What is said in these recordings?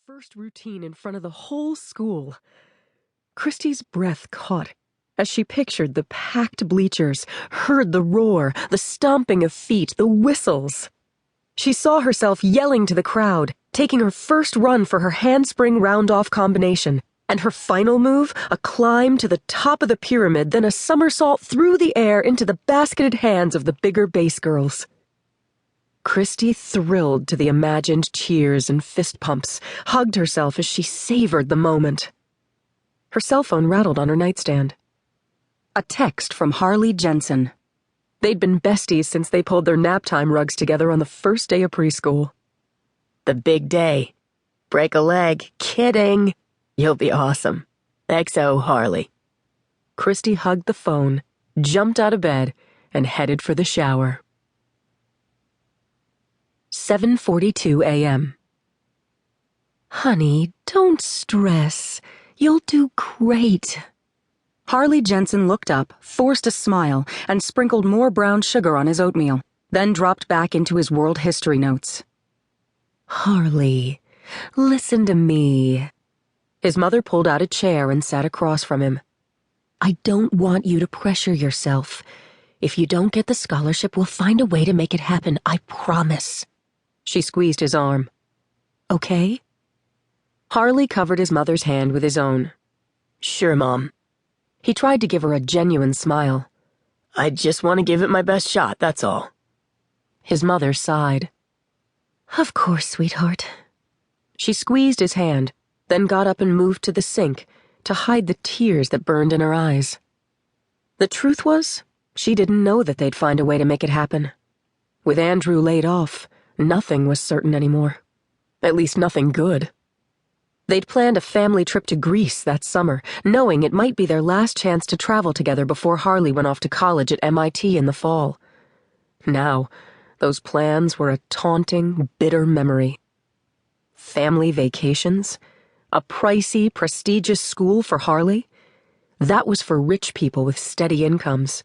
first routine in front of the whole school. Christy's breath caught as she pictured the packed bleachers, heard the roar, the stomping of feet, the whistles. She saw herself yelling to the crowd, taking her first run for her handspring round-off combination, and her final move, a climb to the top of the pyramid, then a somersault through the air into the basketed hands of the bigger bass girls. Christy thrilled to the imagined cheers and fist pumps, hugged herself as she savored the moment. Her cell phone rattled on her nightstand. A text from Harley Jensen. They'd been besties since they pulled their naptime rugs together on the first day of preschool. The big day. Break a leg. Kidding. You'll be awesome. XO Harley. Christy hugged the phone, jumped out of bed, and headed for the shower. 7:42 a.m. Honey, don't stress. You'll do great. Harley Jensen looked up, forced a smile, and sprinkled more brown sugar on his oatmeal, then dropped back into his world history notes. Harley, listen to me. His mother pulled out a chair and sat across from him. I don't want you to pressure yourself. If you don't get the scholarship, we'll find a way to make it happen, I promise. She squeezed his arm. Okay? Harley covered his mother's hand with his own. Sure, Mom. He tried to give her a genuine smile. I just want to give it my best shot, that's all. His mother sighed. Of course, sweetheart. She squeezed his hand, then got up and moved to the sink to hide the tears that burned in her eyes. The truth was, she didn't know that they'd find a way to make it happen. With Andrew laid off, nothing was certain anymore. At least nothing good. They'd planned a family trip to Greece that summer, knowing it might be their last chance to travel together before Harley went off to college at MIT in the fall. Now, those plans were a taunting, bitter memory. Family vacations? A pricey, prestigious school for Harley? That was for rich people with steady incomes.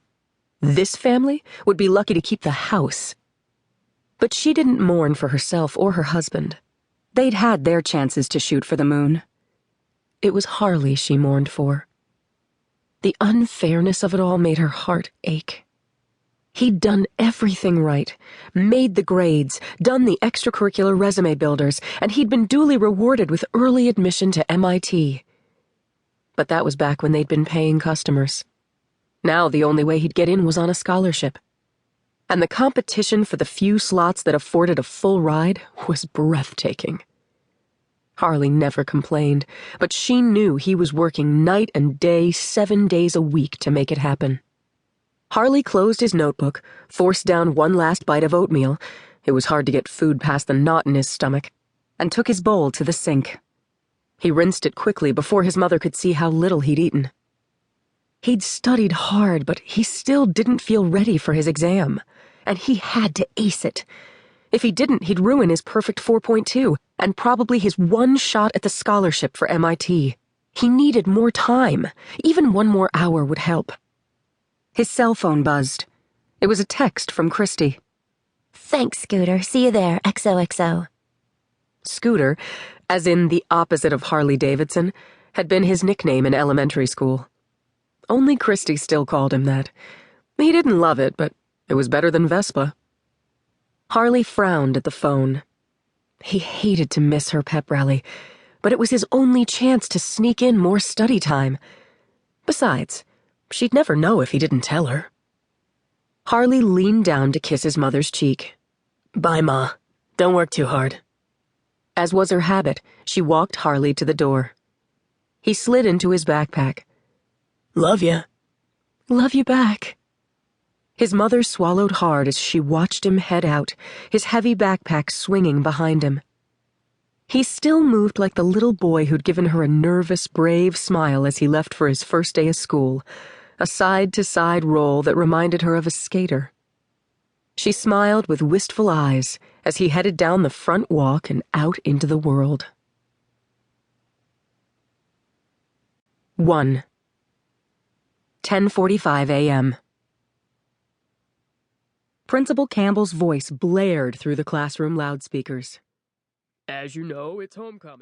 This family would be lucky to keep the house. But she didn't mourn for herself or her husband. They'd had their chances to shoot for the moon. It was Harley she mourned for. The unfairness of it all made her heart ache. He'd done everything right, made the grades, done the extracurricular resume builders, and he'd been duly rewarded with early admission to MIT. But that was back when they'd been paying customers. Now the only way he'd get in was on a scholarship. And the competition for the few slots that afforded a full ride was breathtaking. Harley never complained, but she knew he was working night and day, 7 days a week to make it happen. Harley closed his notebook, forced down one last bite of oatmeal — it was hard to get food past the knot in his stomach — and took his bowl to the sink. He rinsed it quickly before his mother could see how little he'd eaten. He'd studied hard, but he still didn't feel ready for his exam. And he had to ace it. If he didn't, he'd ruin his perfect 4.2, and probably his one shot at the scholarship for MIT. He needed more time. Even 1 more hour would help. His cell phone buzzed. It was a text from Christy. Thanks, Scooter. See you there, XOXO. Scooter, as in the opposite of Harley Davidson, had been his nickname in elementary school. Only Christy still called him that. He didn't love it, but it was better than Vespa. Harley frowned at the phone. He hated to miss her pep rally, but it was his only chance to sneak in more study time. Besides, she'd never know if he didn't tell her. Harley leaned down to kiss his mother's cheek. Bye, Ma. Don't work too hard. As was her habit, she walked Harley to the door. He slid into his backpack. Love ya. Love you back. His mother swallowed hard as she watched him head out, his heavy backpack swinging behind him. He still moved like the little boy who'd given her a nervous, brave smile as he left for his first day of school, a side-to-side roll that reminded her of a skater. She smiled with wistful eyes as he headed down the front walk and out into the world. 1. 10:45 a.m. Principal Campbell's voice blared through the classroom loudspeakers. As you know, it's homecoming.